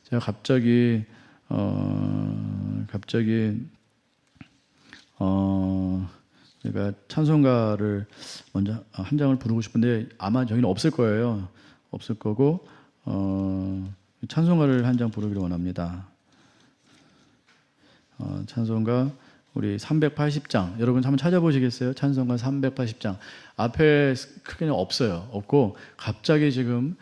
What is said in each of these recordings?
제가 갑자기 제가 찬송가를 먼저 한 장을 부르고 싶은데 아마 저기는 없을 거예요. 없을 거고 찬송가를 한 장 부르기를 원합니다. 찬송가 우리 380장 여러분 한번 찾아보시겠어요? 찬송가 380장 앞에 크게는 없어요. 없고 갑자기 지금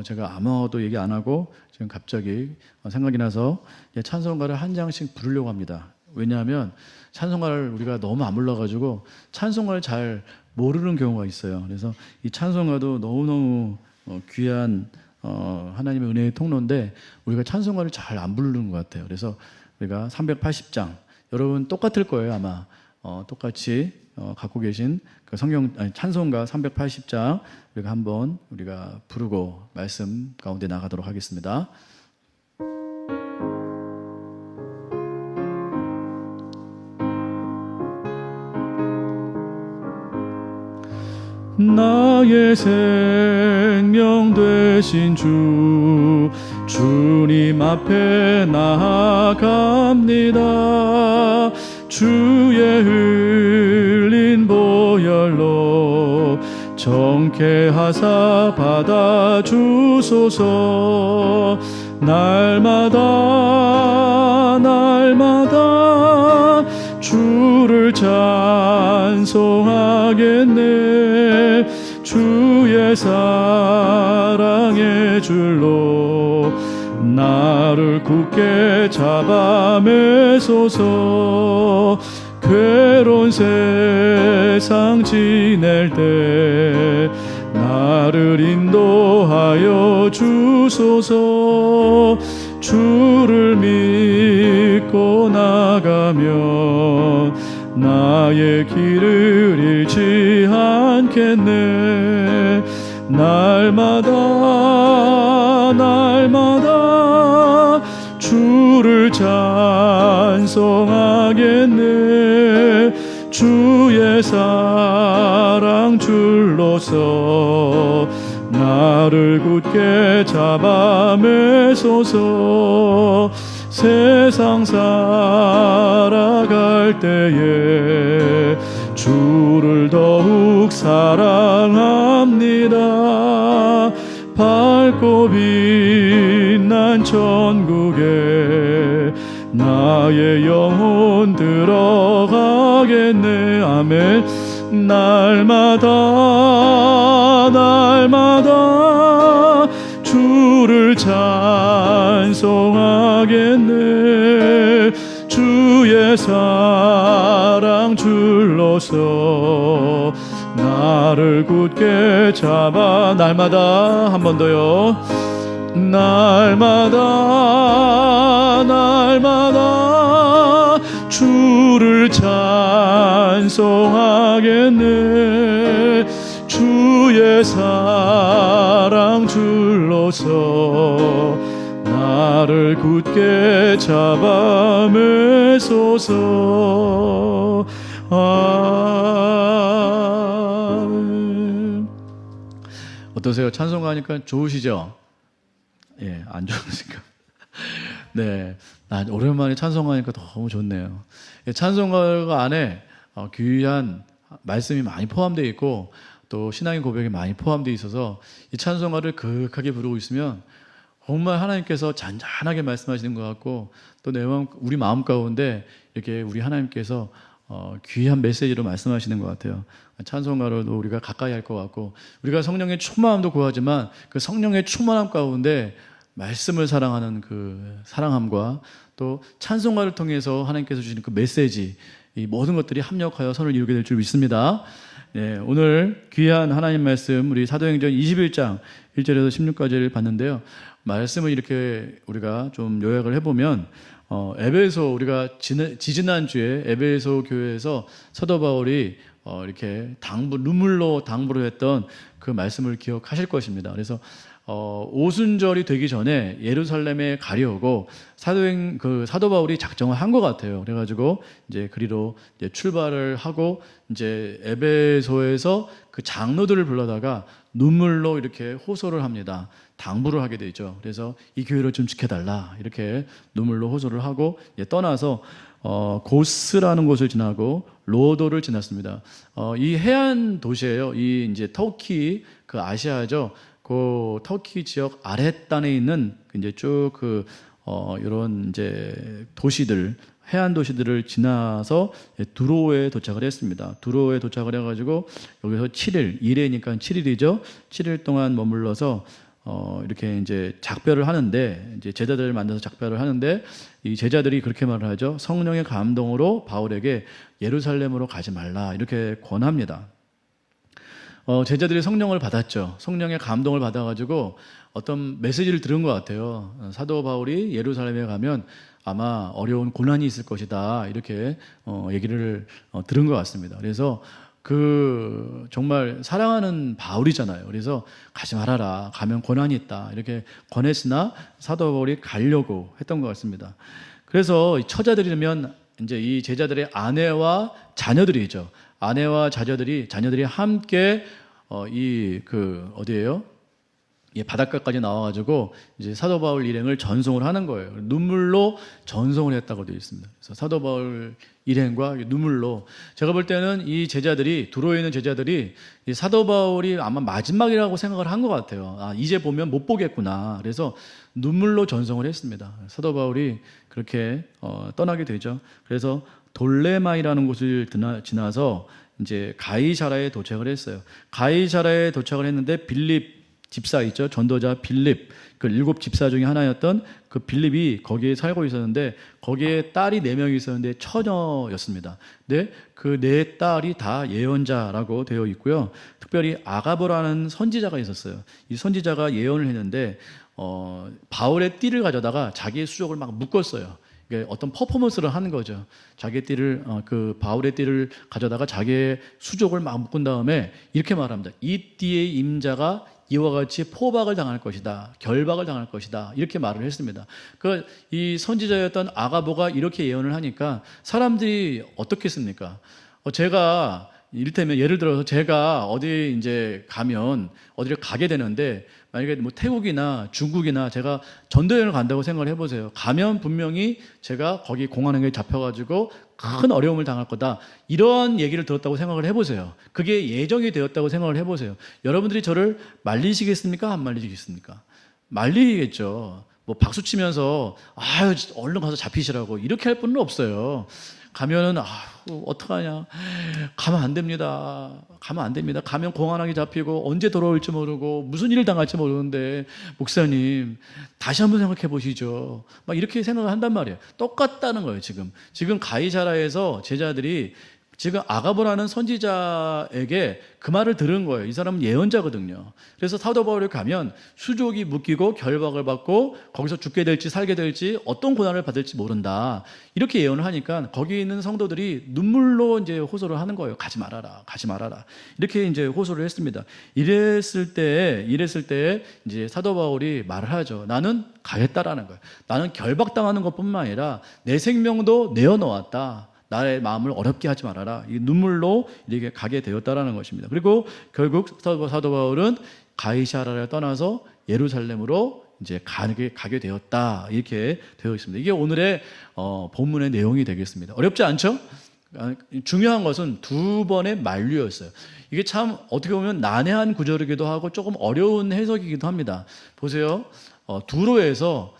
제가 아무것도 얘기 안 하고 지금 갑자기 생각이 나서 찬송가를 한 장씩 부르려고 합니다. 왜냐하면 찬송가를 우리가 너무 안 불러가지고 찬송가를 잘 모르는 경우가 있어요. 그래서 이 찬송가도 너무너무 귀한 하나님의 은혜의 통로인데 우리가 찬송가를 잘 안 부르는 것 같아요. 그래서 우리가 380장 여러분 똑같을 거예요. 아마 똑같이 갖고 계신 그 찬송가 380장 우리가 한번 우리가 부르고 말씀 가운데 나가도록 하겠습니다. 나의 생명 되신 주님 앞에 나아갑니다. 주의 흘린 보혈로 정케하사 받아주소서. 날마다 주를 찬송하겠네. 주의 사랑의 줄로 나를 굳게 잡아 매소서. 괴로운 세상 지낼 때 나를 인도하여 주소서. 주를 믿고 나가면 나의 길을 잃지 않겠네. 날마다 주를 찬송하겠네. 주의 사랑 줄로서 나를 굳게 잡아 매소서. 세상 살아갈 때에 주를 더욱 사랑합니다. 밝고 빛난 천국에 나의 영혼 들어가겠네. 아멘. 날마다 주를 찬송하겠네. 주의 사랑 줄로서 나를 굳게 잡아. 날마다 한 번 더요. 날마다 주를 찬송하겠네. 주의 사랑 줄로서 나를 굳게 잡아 매소서. 아멘. 어떠세요? 찬송가하니까 좋으시죠? 예, 안 좋으신가? 네, 오랜만에 찬송하니까 너무 좋네요. 찬송가 안에 귀한 말씀이 많이 포함되어 있고 또 신앙의 고백이 많이 포함되어 있어서 이 찬송가를 그윽하게 부르고 있으면 정말 하나님께서 잔잔하게 말씀하시는 것 같고 또 우리 마음 가운데 이렇게 우리 하나님께서 귀한 메시지로 말씀하시는 것 같아요. 찬송가로도 우리가 가까이 할 것 같고 우리가 성령의 충만함도 구하지만 그 성령의 충만함 가운데 말씀을 사랑하는 그 사랑함과 또 찬송가를 통해서 하나님께서 주시는 그 메시지 이 모든 것들이 합력하여 선을 이루게 될 줄 믿습니다. 네, 오늘 귀한 하나님 말씀 우리 사도행전 21장 1절에서 16까지를 봤는데요. 말씀을 이렇게 우리가 좀 요약을 해보면 에베소 우리가 지지난주에 에베소 교회에서 사도 바울이 이렇게 눈물로 당부를 했던 그 말씀을 기억하실 것입니다. 그래서 오순절이 되기 전에 예루살렘에 가려고 사도 바울이 작정을 한 것 같아요. 그래가지고 이제 그리로 이제 출발을 하고 이제 에베소에서 그 장로들을 불러다가 눈물로 이렇게 호소를 합니다. 당부를 하게 되죠. 그래서 이 교회를 좀 지켜달라 이렇게 눈물로 호소를 하고 떠나서 고스라는 곳을 지나고 로도를 지났습니다. 이 해안 도시예요. 이 이제 터키 그 아시아죠. 그 터키 지역 아랫단에 있는 이제 쭉 이런 이제 도시들, 해안 도시들을 지나서 두로에 도착을 했습니다. 두로에 도착을 해가지고 여기서 7일, 2일이니까 7일이죠. 7일 동안 머물러서 이렇게 이제 작별을 하는데, 이제 제자들을 만나서 작별을 하는데, 이 제자들이 그렇게 말을 하죠. 성령의 감동으로 바울에게 예루살렘으로 가지 말라 이렇게 권합니다. 제자들이 성령을 받았죠. 성령의 감동을 받아가지고 어떤 메시지를 들은 것 같아요. 사도 바울이 예루살렘에 가면 아마 어려운 고난이 있을 것이다 이렇게 얘기를 들은 것 같습니다. 그래서 정말 사랑하는 바울이잖아요. 그래서 가지 말아라. 가면 고난이 있다. 이렇게 권했으나 사도 바울이 가려고 했던 것 같습니다. 그래서 처자들이면 이제 이 제자들의 아내와 자녀들이죠. 아내와 자녀들이 함께 어디예요? 바닷가까지 나와가지고 이제 사도 바울 일행을 전송을 하는 거예요. 눈물로 전송을 했다고 되어 있습니다. 그래서 사도 바울 일행과 눈물로, 제가 볼 때는 이 제자들이, 두로에 있는 제자들이 이 사도 바울이 아마 마지막이라고 생각을 한 것 같아요. 이제 보면 못 보겠구나. 그래서 눈물로 전송을 했습니다. 사도 바울이 그렇게 떠나게 되죠. 그래서 돌레마이라는 곳을 지나서 이제 가이사라에 도착을 했어요. 가이사라에 도착을 했는데 빌립 집사 있죠. 전도자 빌립, 그 7 집사 중에 하나였던 그 빌립이 거기에 살고 있었는데, 거기에 딸이 4명이 있었는데 처녀였습니다. 근데 그 4딸이 다 예언자라고 되어 있고요. 특별히 아가보라는 선지자가 있었어요. 이 선지자가 예언을 했는데 바울의 띠를 가져다가 자기의 수족을 막 묶었어요. 어떤 퍼포먼스를 하는 거죠. 자기의 띠를, 바울의 띠를 가져다가 자기의 수족을 막 묶은 다음에 이렇게 말합니다. 이 띠의 임자가 이와 같이 포박을 당할 것이다. 결박을 당할 것이다. 이렇게 말을 했습니다. 이 선지자였던 아가보가 이렇게 예언을 하니까 사람들이 어떻겠습니까? 이를테면 예를 들어서 제가 어디 이제 가면 어디를 가게 되는데, 만약에 뭐 태국이나 중국이나 제가 전도여행을 간다고 생각을 해보세요. 가면 분명히 제가 거기 공안에 잡혀가지고 큰 어려움을 당할 거다. 이런 얘기를 들었다고 생각을 해보세요. 그게 예정이 되었다고 생각을 해보세요. 여러분들이 저를 말리시겠습니까? 안 말리시겠습니까? 말리겠죠. 뭐 박수 치면서 아유 얼른 가서 잡히시라고 이렇게 할 분은 없어요. 가면은 어떡하냐, 가면 안 됩니다. 가면 공안하게 잡히고 언제 돌아올지 모르고 무슨 일을 당할지 모르는데 목사님 다시 한번 생각해 보시죠. 막 이렇게 생각을 한단 말이에요. 똑같다는 거예요. 지금 가이사라에서 제자들이 지금 아가보라는 선지자에게 그 말을 들은 거예요. 이 사람은 예언자거든요. 그래서 사도 바울에 가면 수족이 묶이고 결박을 받고 거기서 죽게 될지 살게 될지 어떤 고난을 받을지 모른다. 이렇게 예언을 하니까 거기 있는 성도들이 눈물로 이제 호소를 하는 거예요. 가지 말아라. 이렇게 이제 호소를 했습니다. 이랬을 때 이제 사도 바울이 말을 하죠. 나는 가겠다라는 거예요. 나는 결박당하는 것뿐만 아니라 내 생명도 내어놓았다. 나의 마음을 어렵게 하지 말아라. 이 눈물로 이렇게 가게 되었다라는 것입니다. 그리고 결국 사도 바울은 가이사라를 떠나서 예루살렘으로 이제 가게 되었다. 이렇게 되어 있습니다. 이게 오늘의 본문의 내용이 되겠습니다. 어렵지 않죠? 중요한 것은 2번의 만류였어요. 이게 참 어떻게 보면 난해한 구절이기도 하고 조금 어려운 해석이기도 합니다. 보세요. 두로에서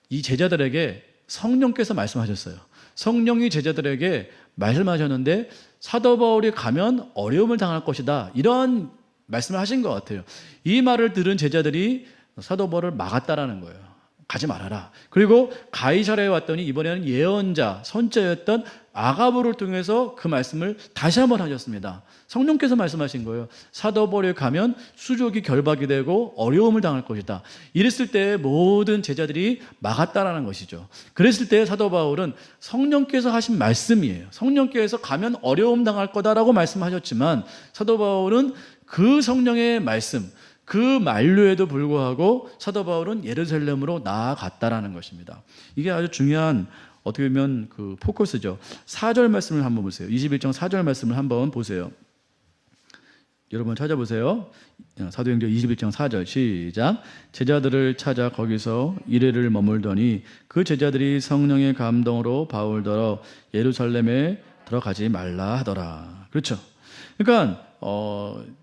이 제자들에게 성령께서 말씀하셨어요. 성령이 제자들에게 말씀하셨는데 사도 바울이 가면 어려움을 당할 것이다. 이런 말씀을 하신 것 같아요. 이 말을 들은 제자들이 사도 바울을 막았다라는 거예요. 가지 말아라. 그리고 가이사라에 왔더니 이번에는 예언자, 선자였던 아가보를 통해서 그 말씀을 다시 한번 하셨습니다. 성령께서 말씀하신 거예요. 사도 바울에 가면 수족이 결박이 되고 어려움을 당할 것이다. 이랬을 때 모든 제자들이 막았다라는 것이죠. 그랬을 때 사도 바울은 성령께서 하신 말씀이에요. 성령께서 가면 어려움 당할 거다라고 말씀하셨지만 사도 바울은 그 성령의 말씀, 그 만류에도 불구하고 사도 바울은 예루살렘으로 나아갔다라는 것입니다. 이게 아주 중요한 어떻게 보면 그 포커스죠. 4절 말씀을 한번 보세요. 21장 4절 말씀을 한번 보세요. 여러분 찾아보세요. 사도행전 21장 4절 시작. 제자들을 찾아 거기서 이레를 머물더니 그 제자들이 성령의 감동으로 바울더러 예루살렘에 들어가지 말라 하더라. 그렇죠. 그러니까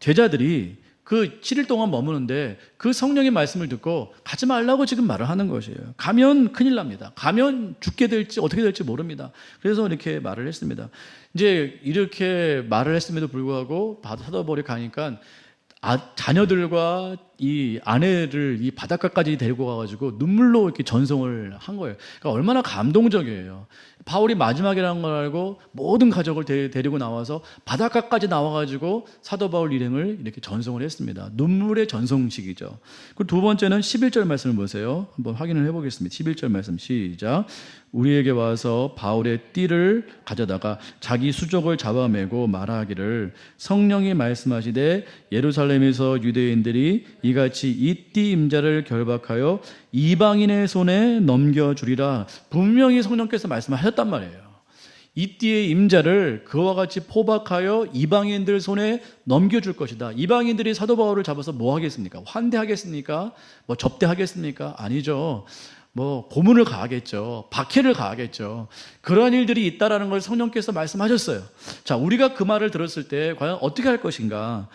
제자들이 그 7일 동안 머무는데 그 성령의 말씀을 듣고 가지 말라고 지금 말을 하는 것이에요. 가면 큰일 납니다. 가면 죽게 될지 어떻게 될지 모릅니다. 그래서 이렇게 말을 했습니다. 이제 이렇게 말을 했음에도 불구하고 사도 바울이 가니까 자녀들과 이 아내를 이 바닷가까지 데리고 가가지고 눈물로 이렇게 전송을 한 거예요. 그러니까 얼마나 감동적이에요. 바울이 마지막이라는 걸 알고 모든 가족을 데리고 나와서 바닷가까지 나와가지고 사도 바울 일행을 이렇게 전송을 했습니다. 눈물의 전송식이죠. 그리고 두 번째는 11절 말씀을 보세요. 한번 확인을 해보겠습니다. 11절 말씀 시작. 우리에게 와서 바울의 띠를 가져다가 자기 수족을 잡아매고 말하기를 성령이 말씀하시되 예루살렘에서 유대인들이 이같이 이 띠 임자를 결박하여 이방인의 손에 넘겨주리라. 분명히 성령께서 말씀하셨단 말이에요. 이 띠의 임자를 그와 같이 포박하여 이방인들 손에 넘겨줄 것이다. 이방인들이 사도 바울을 잡아서 뭐 하겠습니까? 환대하겠습니까? 뭐 접대하겠습니까? 아니죠. 뭐 고문을 가하겠죠. 박해를 가하겠죠. 그러한 일들이 있다라는 걸 성령께서 말씀하셨어요. 자, 우리가 그 말을 들었을 때 과연 어떻게 할 것인가?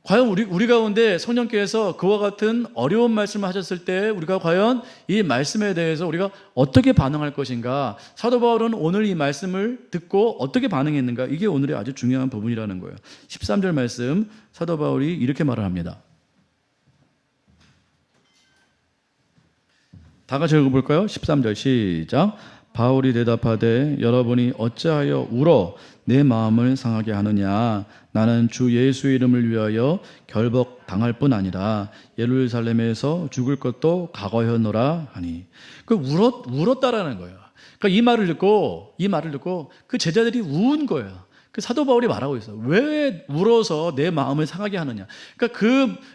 과연 우리 가운데 성령께서 그와 같은 어려운 말씀을 하셨을 때 우리가 과연 이 말씀에 대해서 우리가 어떻게 반응할 것인가? 사도 바울은 오늘 이 말씀을 듣고 어떻게 반응했는가? 이게 오늘의 아주 중요한 부분이라는 거예요. 13절 말씀 사도 바울이 이렇게 말을 합니다. 다 같이 읽어볼까요? 13절 시작. 바울이 대답하되 여러분이 어찌하여 울어 내 마음을 상하게 하느냐. 나는 주 예수의 이름을 위하여 결박당할 뿐 아니라 예루살렘에서 죽을 것도 각오하노라 하니. 울었다라는 거예요. 그러니까 이 말을 듣고 그 제자들이 운 거예요. 그 사도 바울이 말하고 있어요. 왜 울어서 내 마음을 상하게 하느냐. 그러니까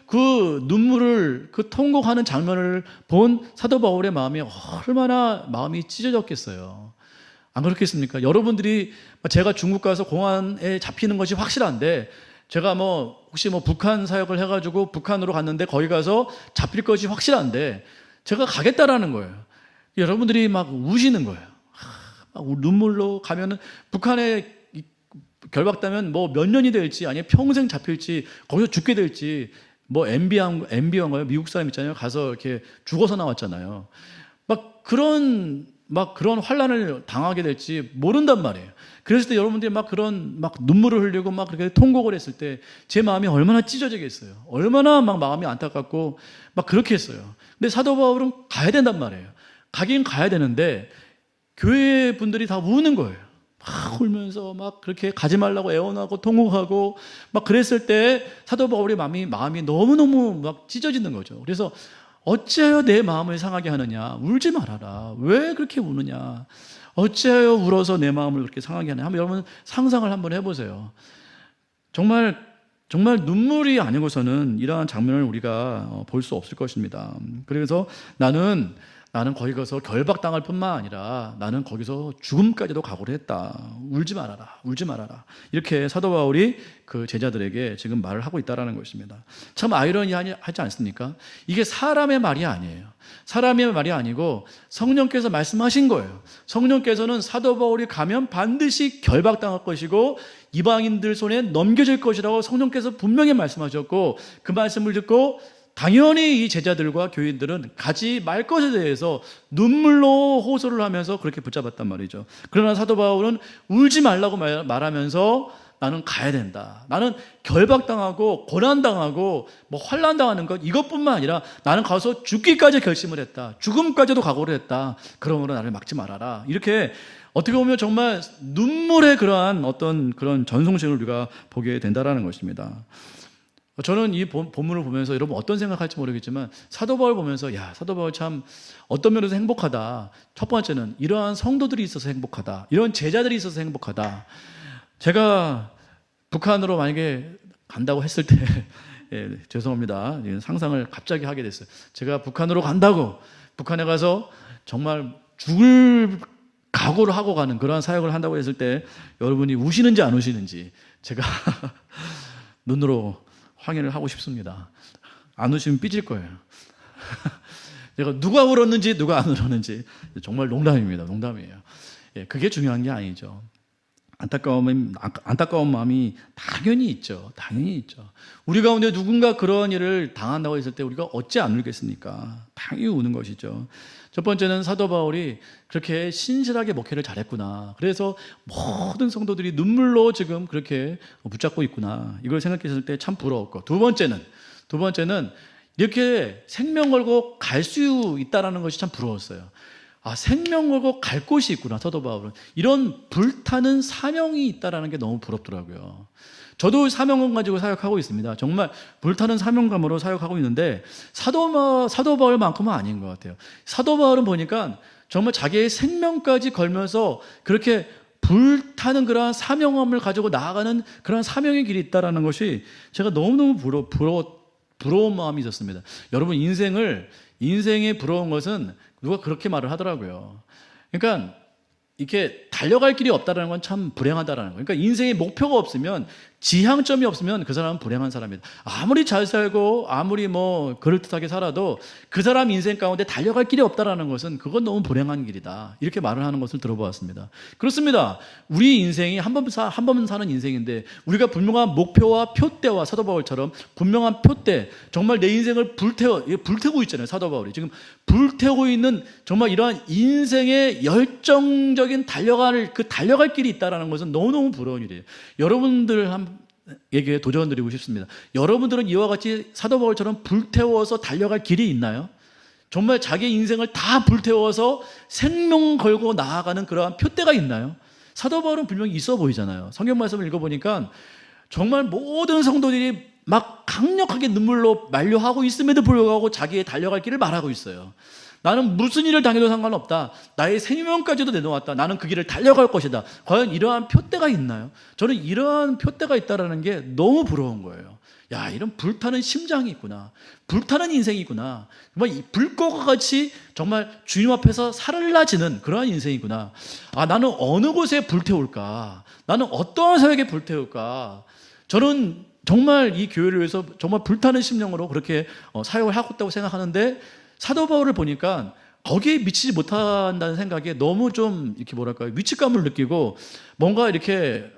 그 눈물을, 그 통곡하는 장면을 본 사도 바울의 마음이 얼마나 마음이 찢어졌겠어요. 안 그렇겠습니까? 여러분들이 제가 중국 가서 공안에 잡히는 것이 확실한데 제가 혹시 북한 사역을 해가지고 북한으로 갔는데 거기 가서 잡힐 것이 확실한데 제가 가겠다라는 거예요. 여러분들이 막 우시는 거예요. 막 눈물로 가면은 북한에 결박되면 몇 년이 될지 아니면 평생 잡힐지 거기서 죽게 될지 MB한가요? 미국 사람 있잖아요. 가서 이렇게 죽어서 나왔잖아요. 그런 환란을 당하게 될지 모른단 말이에요. 그랬을 때 여러분들이 그런 눈물을 흘리고 그렇게 통곡을 했을 때 제 마음이 얼마나 찢어지겠어요. 얼마나 마음이 안타깝고 그렇게 했어요. 근데 사도 바울은 가야 된단 말이에요. 가긴 가야 되는데 교회 분들이 다 우는 거예요. 울면서 그렇게 가지 말라고 애원하고 통곡하고 그랬을 때 사도 바울의 마음이 너무너무 찢어지는 거죠. 그래서 어찌하여 내 마음을 상하게 하느냐. 울지 말아라. 왜 그렇게 우느냐. 어찌하여 울어서 내 마음을 그렇게 상하게 하느냐. 한번 여러분 상상을 한번 해보세요. 정말 눈물이 아니고서는 이러한 장면을 우리가 볼 수 없을 것입니다. 그래서 나는 거기 가서 결박당할 뿐만 아니라 나는 거기서 죽음까지도 각오를 했다. 울지 말아라. 이렇게 사도 바울이 그 제자들에게 지금 말을 하고 있다는 것입니다. 참 아이러니하지 않습니까? 이게 사람의 말이 아니에요. 사람의 말이 아니고 성령께서 말씀하신 거예요. 성령께서는 사도 바울이 가면 반드시 결박당할 것이고 이방인들 손에 넘겨질 것이라고 성령께서 분명히 말씀하셨고 그 말씀을 듣고 당연히 이 제자들과 교인들은 가지 말 것에 대해서 눈물로 호소를 하면서 그렇게 붙잡았단 말이죠. 그러나 사도 바울은 울지 말라고 말하면서 나는 가야 된다. 나는 결박당하고 고난당하고 환난당하는 것 이것뿐만 아니라 나는 가서 죽기까지 결심을 했다. 죽음까지도 각오를 했다. 그러므로 나를 막지 말아라. 이렇게 어떻게 보면 정말 눈물의 그러한 어떤 그런 전송식을 우리가 보게 된다라는 것입니다. 저는 이 본문을 보면서 여러분 어떤 생각할지 모르겠지만 사도 바울 보면서 사도 바울 참 어떤 면에서 행복하다. 첫 번째는 이러한 성도들이 있어서 행복하다. 이런 제자들이 있어서 행복하다. 제가 북한으로 만약에 간다고 했을 때 예, 죄송합니다. 상상을 갑자기 하게 됐어요. 제가 북한으로 간다고, 북한에 가서 정말 죽을 각오를 하고 가는 그러한 사역을 한다고 했을 때 여러분이 우시는지 안 우시는지 제가 눈으로 확인을 하고 싶습니다. 안 우시면 삐질 거예요. 제가 누가 울었는지 누가 안 울었는지 정말 농담입니다. 농담이에요. 예, 그게 중요한 게 아니죠. 안타까운 마음이 당연히 있죠. 당연히 있죠. 우리 가운데 누군가 그런 일을 당한다고 했을 때 우리가 어찌 안 울겠습니까? 당연히 우는 것이죠. 첫 번째는 사도 바울이 그렇게 신실하게 목회를 잘했구나. 그래서 모든 성도들이 눈물로 지금 그렇게 붙잡고 있구나. 이걸 생각했을 때 참 부러웠고. 두 번째는 이렇게 생명 걸고 갈 수 있다는 것이 참 부러웠어요. 아, 생명 걸고 갈 곳이 있구나, 사도 바울은. 이런 불타는 사명이 있다는 게 너무 부럽더라고요. 저도 사명감 가지고 사역하고 있습니다. 정말 불타는 사명감으로 사역하고 있는데 사도 바울만큼은 아닌 것 같아요. 사도 바울은 보니까 정말 자기의 생명까지 걸면서 그렇게 불타는 그러한 사명감을 가지고 나아가는 그러한 사명의 길이 있다는 것이 제가 너무너무 부러운 마음이 있었습니다. 여러분, 인생에 부러운 것은 누가 그렇게 말을 하더라고요. 그러니까 이렇게 달려갈 길이 없다는 건 참 불행하다라는 거예요. 그러니까 인생의 목표가 없으면, 지향점이 없으면 그 사람은 불행한 사람이다. 아무리 잘 살고 아무리 그럴듯하게 살아도 그 사람 인생 가운데 달려갈 길이 없다라는 것은 그건 너무 불행한 길이다. 이렇게 말을 하는 것을 들어보았습니다. 그렇습니다. 우리 인생이 한 번 사는 인생인데 우리가 분명한 목표와 표대와 사도 바울처럼 분명한 표대, 정말 내 인생을 불태우고 있잖아요. 사도 바울이 지금 불태우고 있는 정말 이러한 인생의 열정적인 달려갈 길이 있다는 것은 너무너무 부러운 일이에요. 여러분들에게 도전드리고 싶습니다. 여러분들은 이와 같이 사도 바울처럼 불태워서 달려갈 길이 있나요? 정말 자기 인생을 다 불태워서 생명 걸고 나아가는 그러한 표대가 있나요? 사도 바울은 분명히 있어 보이잖아요. 성경 말씀을 읽어보니까 정말 모든 성도들이 막 강력하게 눈물로 만류하고 있음에도 불구하고 자기의 달려갈 길을 말하고 있어요. 나는 무슨 일을 당해도 상관없다. 나의 생명까지도 내놓았다. 나는 그 길을 달려갈 것이다. 과연 이러한 표대가 있나요? 저는 이러한 표대가 있다는 게 너무 부러운 거예요. 야, 이런 불타는 심장이 있구나. 불타는 인생이 있구나. 정말 이 불꽃과 같이 정말 주님 앞에서 살라지는 그러한 인생이구나. 아, 나는 어느 곳에 불태울까? 나는 어떠한 사역에 불태울까? 저는 정말 이 교회를 위해서 정말 불타는 심령으로 그렇게 사역을 하고 있다고 생각하는데 사도 바울을 보니까 거기에 미치지 못한다는 생각에 너무 좀 이렇게 위축감을 느끼고 뭔가 이렇게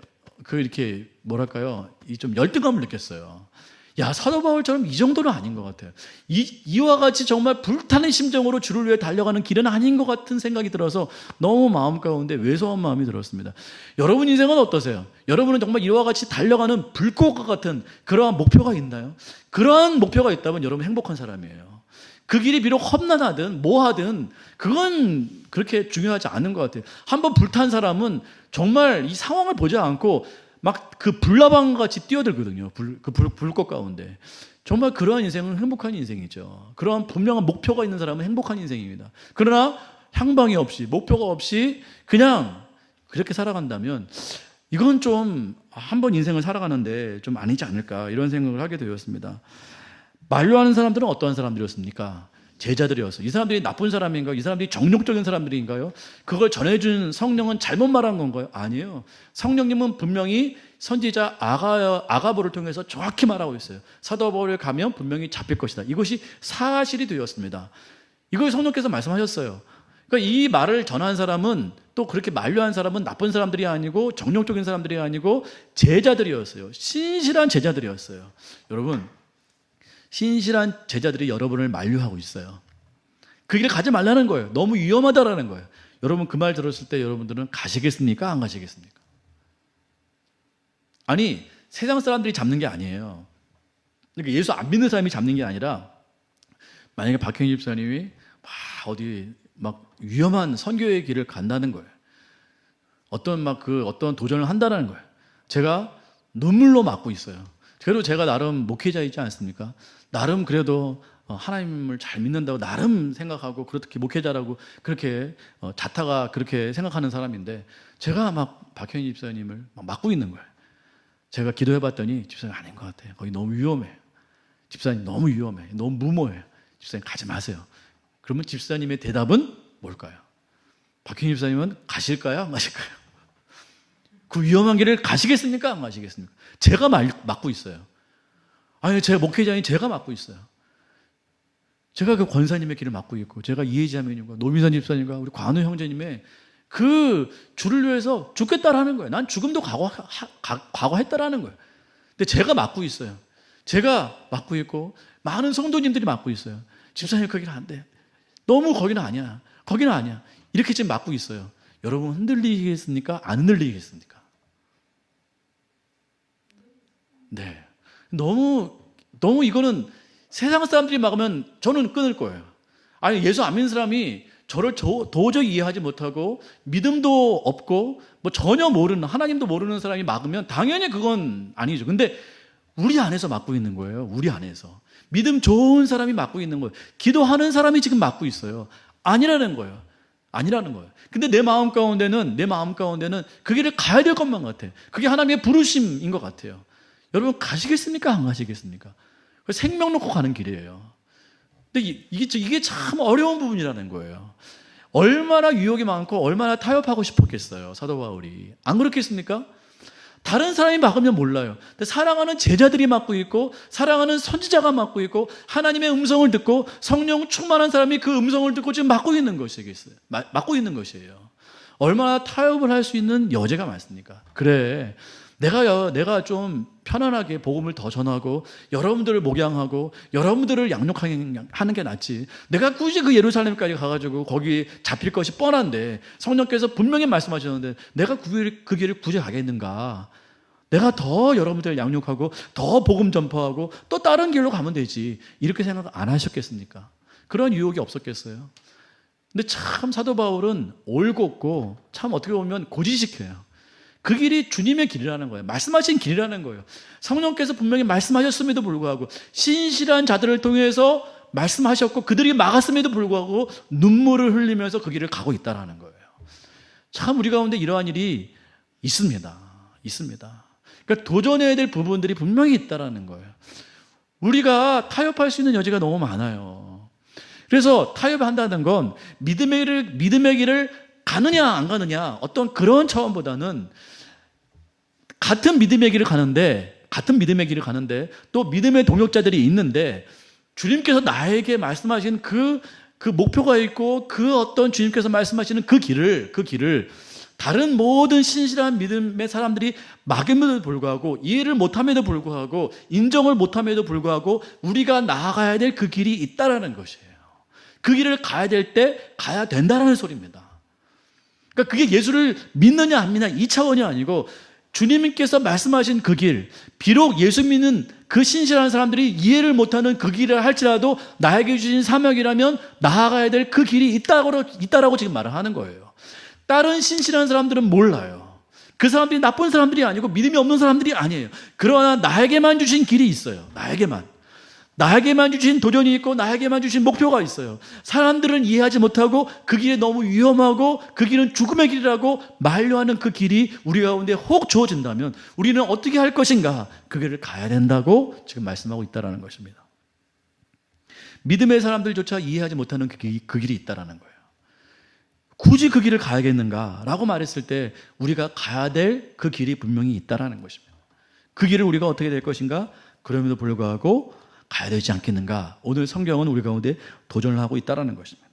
이 좀 열등감을 느꼈어요. 야, 사도 바울처럼 이 정도는 아닌 것 같아요. 이와 같이 정말 불타는 심정으로 주를 위해 달려가는 길은 아닌 것 같은 생각이 들어서 너무 마음 가운데 왜소한 마음이 들었습니다. 여러분 인생은 어떠세요? 여러분은 정말 이와 같이 달려가는 불꽃과 같은 그러한 목표가 있나요? 그러한 목표가 있다면 여러분 행복한 사람이에요. 그 길이 비록 험난하든 뭐하든 그건 그렇게 중요하지 않은 것 같아요. 한번 불탄 사람은 정말 이 상황을 보지 않고 막 그 불나방 같이 뛰어들거든요. 불꽃 가운데. 정말 그러한 인생은 행복한 인생이죠. 그러한 분명한 목표가 있는 사람은 행복한 인생입니다. 그러나 향방이 없이, 목표가 없이 그냥 그렇게 살아간다면 이건 좀 한번 인생을 살아가는데 좀 아니지 않을까, 이런 생각을 하게 되었습니다. 만류하는 사람들은 어떠한 사람들이었습니까? 제자들이었어요. 이 사람들이 나쁜 사람인가요? 이 사람들이 정욕적인 사람들인가요? 그걸 전해준 성령은 잘못 말한 건가요? 아니에요. 성령님은 분명히 선지자 아가보를 통해서 정확히 말하고 있어요. 사도 바울에 가면 분명히 잡힐 것이다. 이것이 사실이 되었습니다. 이걸 성령께서 말씀하셨어요. 그러니까 이 말을 전한 사람은, 또 그렇게 만류한 사람은 나쁜 사람들이 아니고 정욕적인 사람들이 아니고 제자들이었어요. 신실한 제자들이었어요. 여러분, 신실한 제자들이 여러분을 만류하고 있어요. 그 길을 가지 말라는 거예요. 너무 위험하다라는 거예요. 여러분, 그 말 들었을 때 여러분들은 가시겠습니까? 안 가시겠습니까? 아니, 세상 사람들이 잡는 게 아니에요. 그러니까 예수 안 믿는 사람이 잡는 게 아니라, 만약에 박형희 집사님이 어디 위험한 선교의 길을 간다는 거예요. 어떤 도전을 한다는 거예요. 제가 눈물로 막고 있어요. 그래도 제가 나름 목회자이지 않습니까? 나름 그래도 하나님을 잘 믿는다고 나름 생각하고 그렇게 목회자라고 그렇게 자타가 그렇게 생각하는 사람인데 제가 박현희 집사님을 막고 있는 거예요. 제가 기도해봤더니 집사님 아닌 것 같아요. 거기 너무 위험해요. 집사님 너무 위험해. 너무 무모해요. 집사님 가지 마세요. 그러면 집사님의 대답은 뭘까요? 박형희 집사님은 가실까요? 안 가실까요? 그 위험한 길을 가시겠습니까? 안 가시겠습니까? 제가 맡고 있어요. 아니, 제가 목회자인 제가 맡고 있어요. 제가 그 권사님의 길을 맡고 있고, 제가 이혜지 자매님과 노미선 집사님과 우리 관우 형제님의 그 줄을 위해서 죽겠다라는 거예요. 난 죽음도 각오했다라는 거예요. 근데 제가 맡고 있어요. 제가 맡고 있고 많은 성도님들이 맡고 있어요. 집사님 거기는 안 돼. 너무 거기는 아니야. 거기는 아니야. 이렇게 지금 맡고 있어요. 여러분 흔들리겠습니까? 안 흔들리겠습니까? 네. 너무 이거는 세상 사람들이 막으면 저는 끊을 거예요. 아니, 예수 안 믿는 사람이 저를 도저히 이해하지 못하고 믿음도 없고 뭐 전혀 모르는, 하나님도 모르는 사람이 막으면 당연히 그건 아니죠. 근데 우리 안에서 막고 있는 거예요. 우리 안에서. 믿음 좋은 사람이 막고 있는 거예요. 기도하는 사람이 지금 막고 있어요. 아니라는 거예요. 아니라는 거예요. 근데 내 마음 가운데는 그 길을 가야 될 것만 같아. 그게 하나님의 부르심인 것 같아요. 여러분 가시겠습니까? 안 가시겠습니까? 생명 놓고 가는 길이에요. 근데 이게 참 어려운 부분이라는 거예요. 얼마나 유혹이 많고 얼마나 타협하고 싶었겠어요, 사도 바울이. 안 그렇겠습니까? 다른 사람이 막으면 몰라요. 근데 사랑하는 제자들이 맡고 있고 사랑하는 선지자가 맡고 있고 하나님의 음성을 듣고 성령 충만한 사람이 그 음성을 듣고 지금 맡고 있는 것이겠어요. 맡고 있는 것이에요. 얼마나 타협을 할 수 있는 여지가 많습니까? 그래, 내가 좀 편안하게 복음을 더 전하고 여러분들을 목양하고 여러분들을 양육하는 게 낫지. 내가 굳이 그 예루살렘까지 가가지고 거기 잡힐 것이 뻔한데 성령께서 분명히 말씀하셨는데 내가 그 길을 굳이 가겠는가? 내가 더 여러분들을 양육하고 더 복음 전파하고 또 다른 길로 가면 되지. 이렇게 생각 안 하셨겠습니까? 그런 유혹이 없었겠어요? 근데 참 사도 바울은 올곧고 참 어떻게 보면 고지식해요. 그 길이 주님의 길이라는 거예요. 말씀하신 길이라는 거예요. 성령께서 분명히 말씀하셨음에도 불구하고 신실한 자들을 통해서 말씀하셨고 그들이 막았음에도 불구하고 눈물을 흘리면서 그 길을 가고 있다는 거예요. 참 우리 가운데 이러한 일이 있습니다. 그러니까 도전해야 될 부분들이 분명히 있다는 거예요. 우리가 타협할 수 있는 여지가 너무 많아요. 그래서 타협한다는 건 믿음의 길을 가느냐 안 가느냐 어떤 그런 차원보다는 같은 믿음의 길을 가는데 또 믿음의 동역자들이 있는데 주님께서 나에게 말씀하신 그 목표가 있고 그 어떤 주님께서 말씀하시는 그 길을 다른 모든 신실한 믿음의 사람들이 막음에도 불구하고 이해를 못함에도 불구하고 인정을 못함에도 불구하고 우리가 나아가야 될 그 길이 있다라는 것이에요. 그 길을 가야 될 때 가야 된다라는 소리입니다. 그러니까 그게 예수를 믿느냐 안 믿느냐 이 차원이 아니고 주님께서 말씀하신 그 길, 비록 예수 믿는 그 신실한 사람들이 이해를 못하는 그 길을 할지라도 나에게 주신 사명이라면 나아가야 될 그 길이 있다라고 지금 말을 하는 거예요. 다른 신실한 사람들은 몰라요. 그 사람들이 나쁜 사람들이 아니고 믿음이 없는 사람들이 아니에요. 그러나 나에게만 주신 길이 있어요. 나에게만 주신 도전이 있고 나에게만 주신 목표가 있어요. 사람들은 이해하지 못하고 그 길이 너무 위험하고 그 길은 죽음의 길이라고 만류하는 그 길이 우리 가운데 혹 주어진다면 우리는 어떻게 할 것인가? 그 길을 가야 된다고 지금 말씀하고 있다는 것입니다. 믿음의 사람들조차 이해하지 못하는 그 길이 있다는 거예요. 굳이 그 길을 가야겠는가라고 말했을 때 우리가 가야 될 그 길이 분명히 있다는 것입니다. 그 길을 우리가 어떻게 될 것인가? 그럼에도 불구하고 가야 되지 않겠는가? 오늘 성경은 우리 가운데 도전을 하고 있다는 것입니다.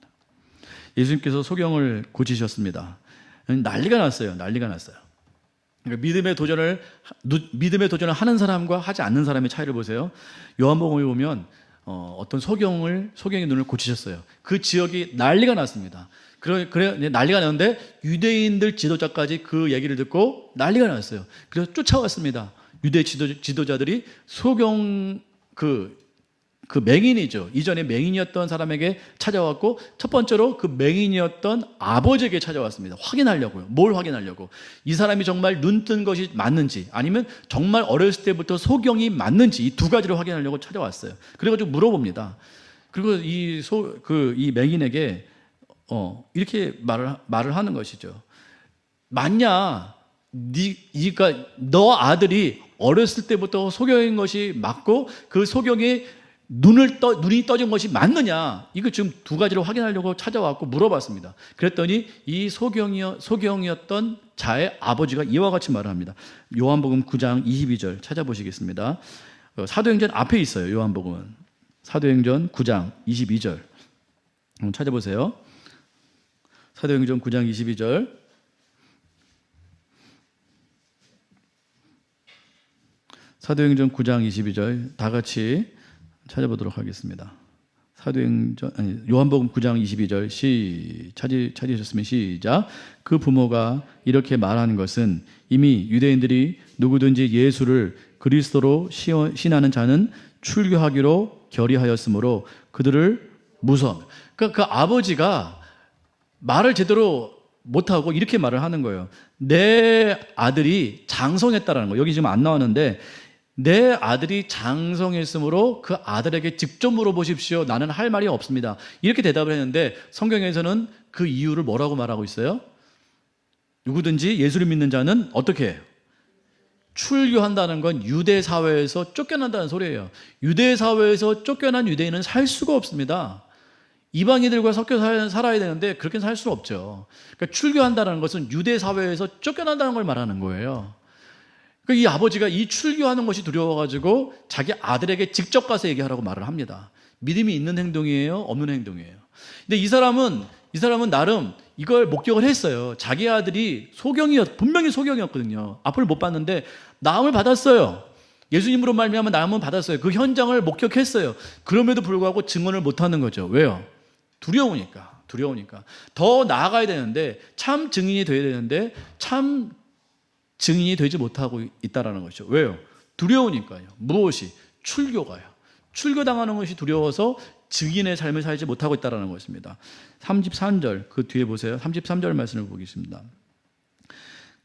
예수님께서 소경을 고치셨습니다. 난리가 났어요. 그러니까 믿음의 도전을 하는 사람과 하지 않는 사람의 차이를 보세요. 요한복음에 보면 어떤 소경의 눈을 고치셨어요. 그 지역이 난리가 났습니다. 그래 난리가 났는데 유대인들 지도자까지 그 얘기를 듣고 난리가 났어요. 그래서 쫓아왔습니다. 유대 지도자들이 소경 그 맹인이죠. 이전에 맹인이었던 사람에게 찾아왔고 첫 번째로 그 맹인이었던 아버지에게 찾아왔습니다. 확인하려고요. 뭘 확인하려고? 이 사람이 정말 눈 뜬 것이 맞는지 아니면 정말 어렸을 때부터 소경이 맞는지 이 두 가지를 확인하려고 찾아왔어요. 그래가지고 물어봅니다. 그리고 이 맹인에게 이렇게 말을 하는 것이죠. 맞냐? 너 아들이 어렸을 때부터 소경인 것이 맞고 그 소경이 눈이 떠진 것이 맞느냐, 이거 지금 두 가지로 확인하려고 찾아왔고 물어봤습니다. 그랬더니 이 소경이었던 자의 아버지가 이와 같이 말을 합니다. 요한복음 9장 22절 찾아보시겠습니다. 사도행전 앞에 있어요. 요한복음은 사도행전 9장 22절 한번 찾아보세요. 사도행전 9장 22절. 사도행전 9장 22절 다 같이 찾아보도록 하겠습니다. 요한복음 9장 22절 찾으셨으면 시작. 그 부모가 이렇게 말하는 것은 이미 유대인들이 누구든지 예수를 그리스도로 신하는 자는 출교하기로 결의하였으므로 그들을 무서워합니다. 그러니까 그 아버지가 말을 제대로 못하고 이렇게 말을 하는 거예요. 내 아들이 장성했다라는 거. 여기 지금 안 나왔는데 내 아들이 장성했으므로 그 아들에게 직접 물어보십시오. 나는 할 말이 없습니다. 이렇게 대답을 했는데 성경에서는 그 이유를 뭐라고 말하고 있어요? 누구든지 예수를 믿는 자는 어떻게 해요? 출교한다는 건 유대 사회에서 쫓겨난다는 소리예요. 유대 사회에서 쫓겨난 유대인은 살 수가 없습니다. 이방인들과 섞여 살아야 되는데 그렇게 살 수는 없죠. 그러니까 출교한다는 것은 유대 사회에서 쫓겨난다는 걸 말하는 거예요. 이 아버지가 이 출교하는 것이 두려워가지고 자기 아들에게 직접 가서 얘기하라고 말을 합니다. 믿음이 있는 행동이에요? 없는 행동이에요? 근데 이 사람은 나름 이걸 목격을 했어요. 자기 아들이 분명히 소경이었거든요. 앞을 못 봤는데 나음을 받았어요. 예수님으로 말미암아 나음은 받았어요. 그 현장을 목격했어요. 그럼에도 불구하고 증언을 못하는 거죠. 왜요? 두려우니까. 더 나아가야 되는데, 참 증인이 돼야 되는데 참 증인이 되지 못하고 있다는 것이죠. 왜요? 두려우니까요. 무엇이? 출교가요. 출교당하는 것이 두려워서 증인의 삶을 살지 못하고 있다는 것입니다. 33절 그 뒤에 보세요. 33절 말씀을 보겠습니다.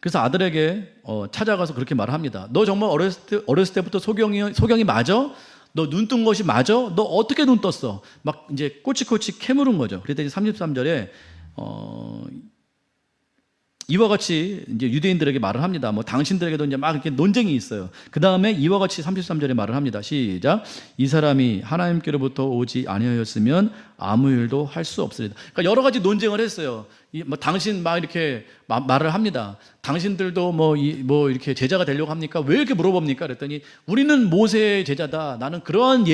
그래서 아들에게 찾아가서 그렇게 말을 합니다. 너 정말 어렸을 때부터 소경이 맞아? 너 눈 뜬 것이 맞아? 너 어떻게 눈 떴어? 막 이제 꼬치꼬치 캐물은 거죠. 그랬더니 33절에 이와 같이 이제 유대인들에게 말을 합니다. 뭐 당신들에게도 이제 막 이렇게 논쟁이 있어요. 그 다음에 이와 같이 33절에 말을 합니다. 시작. 이 사람이 하나님께로부터 오지 아니하였으면 아무 일도 할 수 없으리다. 그러니까 여러 가지 논쟁을 했어요. 뭐 당신 막 이렇게 말을 합니다. 당신들도 뭐 이렇게 제자가 되려고 합니까? 왜 이렇게 물어봅니까? 그랬더니 우리는 모세의 제자다. 나는 그러한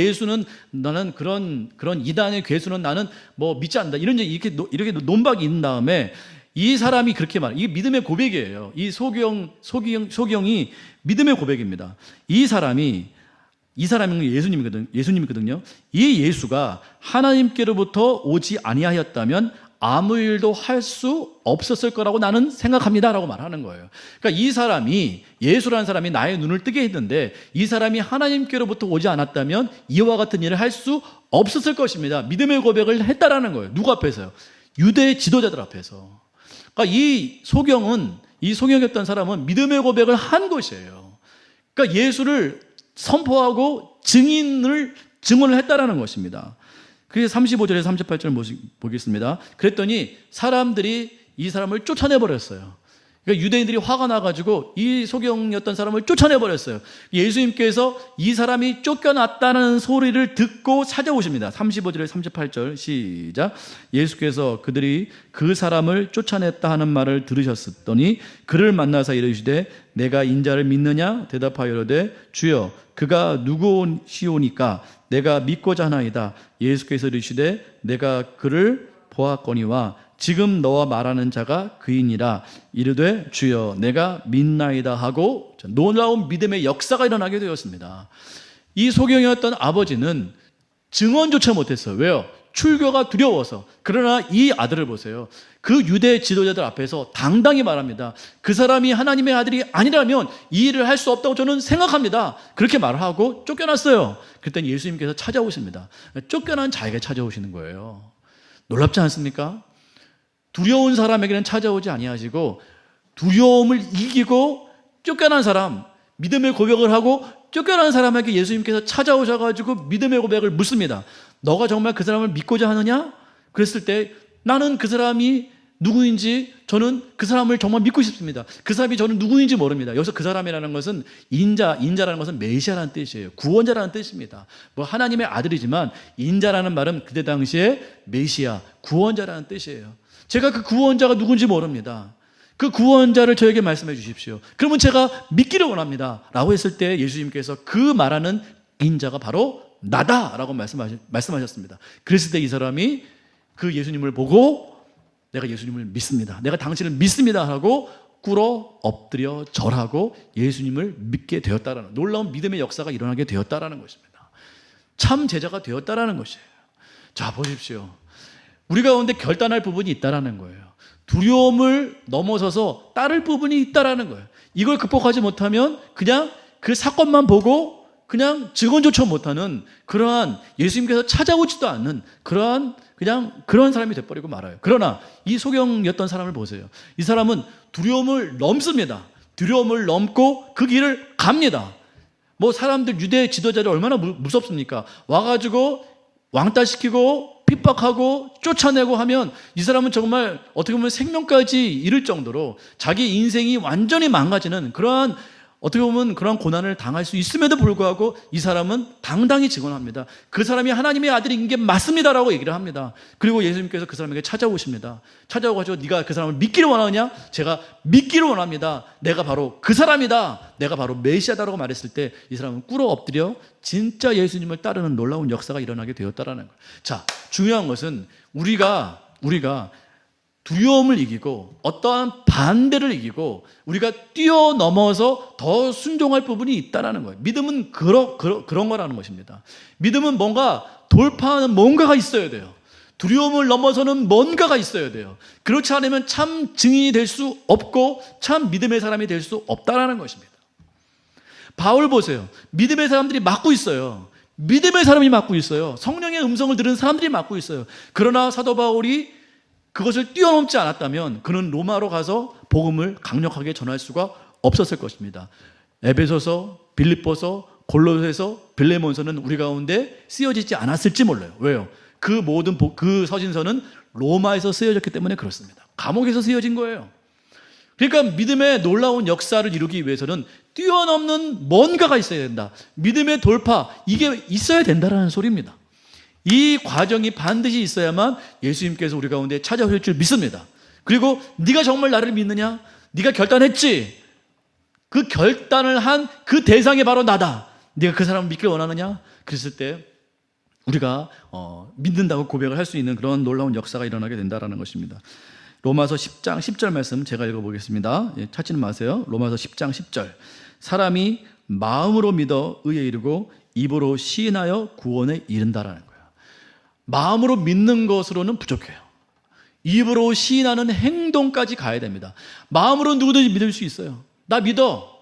나는 그런 이단의 괴수는 나는 뭐 믿지 않는다. 이렇게 논박이 있는 다음에 이 사람이 그렇게 이게 믿음의 고백이에요. 이 소경이 믿음의 고백입니다. 이 사람이 예수님이거든요. 이 예수가 하나님께로부터 오지 아니하였다면 아무 일도 할 수 없었을 거라고 나는 생각합니다라고 말하는 거예요. 그러니까 이 사람이, 예수라는 사람이 나의 눈을 뜨게 했는데 이 사람이 하나님께로부터 오지 않았다면 이와 같은 일을 할 수 없었을 것입니다. 믿음의 고백을 했다라는 거예요. 누구 앞에서요? 유대 지도자들 앞에서. 그러니까 이 소경이었던 사람은 믿음의 고백을 한 것이에요. 그러니까 예수를 선포하고 증언을 했다라는 것입니다. 그래서 35절에서 38절 보겠습니다. 그랬더니 사람들이 이 사람을 쫓아내버렸어요. 그러니까 유대인들이 화가 나가지고 이 소경이었던 사람을 쫓아내버렸어요. 예수님께서 이 사람이 쫓겨났다는 소리를 듣고 찾아오십니다. 35절에서 38절 시작. 예수께서 그들이 그 사람을 쫓아냈다 하는 말을 들으셨더니 그를 만나서 이르시되 내가 인자를 믿느냐? 대답하여 이르되 주여 그가 누구시오니까 내가 믿고자 하나이다. 예수께서 이르시되 내가 그를 보았거니와 지금 너와 말하는 자가 그이니라. 이르되 주여 내가 믿나이다 하고 놀라운 믿음의 역사가 일어나게 되었습니다. 이 소경이었던 아버지는 증언조차 못했어요. 왜요? 출교가 두려워서. 그러나 이 아들을 보세요. 그 유대 지도자들 앞에서 당당히 말합니다. 그 사람이 하나님의 아들이 아니라면 이 일을 할 수 없다고 저는 생각합니다. 그렇게 말을 하고 쫓겨났어요. 그랬더니 예수님께서 찾아오십니다. 쫓겨난 자에게 찾아오시는 거예요. 놀랍지 않습니까? 두려운 사람에게는 찾아오지 아니하시고 두려움을 이기고 쫓겨난 사람, 믿음의 고백을 하고 쫓겨난 사람에게 예수님께서 찾아오셔가지고 믿음의 고백을 묻습니다. 너가 정말 그 사람을 믿고자 하느냐? 그랬을 때 나는 그 사람이 누구인지 저는 그 사람을 정말 믿고 싶습니다. 그 사람이 저는 누구인지 모릅니다. 여기서 그 사람이라는 것은 인자라는 것은 메시아라는 뜻이에요. 구원자라는 뜻입니다. 뭐 하나님의 아들이지만 인자라는 말은 그때 당시에 메시아, 구원자라는 뜻이에요. 제가 그 구원자가 누군지 모릅니다. 그 구원자를 저에게 말씀해 주십시오. 그러면 제가 믿기를 원합니다. 라고 했을 때 예수님께서 그 말하는 인자가 바로 나다라고 말씀하셨습니다. 그랬을 때 이 사람이 그 예수님을 보고 내가 예수님을 믿습니다. 내가 당신을 믿습니다 하고 꿇어 엎드려 절하고 예수님을 믿게 되었다라는 놀라운 믿음의 역사가 일어나게 되었다라는 것입니다. 참 제자가 되었다라는 것이에요. 자, 보십시오. 우리 가운데 결단할 부분이 있다라는 거예요. 두려움을 넘어서서 따를 부분이 있다라는 거예요. 이걸 극복하지 못하면 그냥 그 사건만 보고 그냥 증언조차 못하는 그러한 예수님께서 찾아오지도 않는 그런 사람이 돼버리고 말아요. 그러나 이 소경이었던 사람을 보세요. 이 사람은 두려움을 넘습니다. 두려움을 넘고 그 길을 갑니다. 뭐 사람들 유대 지도자들 얼마나 무섭습니까? 와가지고 왕따시키고 핍박하고 쫓아내고 하면 이 사람은 정말 어떻게 보면 생명까지 잃을 정도로 자기 인생이 완전히 망가지는 그러한 어떻게 보면 그런 고난을 당할 수 있음에도 불구하고 이 사람은 당당히 증언합니다. 그 사람이 하나님의 아들인 게 맞습니다라고 얘기를 합니다. 그리고 예수님께서 그 사람에게 찾아오십니다. 찾아오가지고 네가 그 사람을 믿기를 원하느냐? 제가 믿기를 원합니다. 내가 바로 그 사람이다. 내가 바로 메시아다라고 말했을 때 이 사람은 꿇어 엎드려 진짜 예수님을 따르는 놀라운 역사가 일어나게 되었다라는 거예요. 자, 중요한 것은 우리가 두려움을 이기고 어떠한 반대를 이기고 우리가 뛰어넘어서 더 순종할 부분이 있다는 거예요. 믿음은 그런 거라는 것입니다. 믿음은 뭔가 돌파하는 뭔가가 있어야 돼요. 두려움을 넘어서는 뭔가가 있어야 돼요. 그렇지 않으면 참 증인이 될 수 없고 참 믿음의 사람이 될 수 없다는 것입니다. 바울 보세요. 믿음의 사람들이 맡고 있어요. 믿음의 사람이 맡고 있어요. 성령의 음성을 들은 사람들이 맡고 있어요. 그러나 사도 바울이 그것을 뛰어넘지 않았다면 그는 로마로 가서 복음을 강력하게 전할 수가 없었을 것입니다. 에베소서, 빌립보서, 골로새서, 빌레몬서는 우리 가운데 쓰여지지 않았을지 몰라요. 왜요? 그 모든 그 서신서는 로마에서 쓰여졌기 때문에 그렇습니다. 감옥에서 쓰여진 거예요. 그러니까 믿음의 놀라운 역사를 이루기 위해서는 뛰어넘는 뭔가가 있어야 된다. 믿음의 돌파, 이게 있어야 된다는 소리입니다. 이 과정이 반드시 있어야만 예수님께서 우리 가운데 찾아오실 줄 믿습니다. 그리고 네가 정말 나를 믿느냐? 네가 결단했지? 그 결단을 한 그 대상이 바로 나다. 네가 그 사람을 믿길 원하느냐? 그랬을 때 우리가 믿는다고 고백을 할 수 있는 그런 놀라운 역사가 일어나게 된다는 것입니다. 로마서 10장 10절 말씀 제가 읽어보겠습니다. 찾지는 마세요. 로마서 10장 10절. 사람이 마음으로 믿어 의에 이르고 입으로 시인하여 구원에 이른다라는 거예요. 마음으로 믿는 것으로는 부족해요. 입으로 시인하는 행동까지 가야 됩니다. 마음으로 누구든지 믿을 수 있어요. 나 믿어.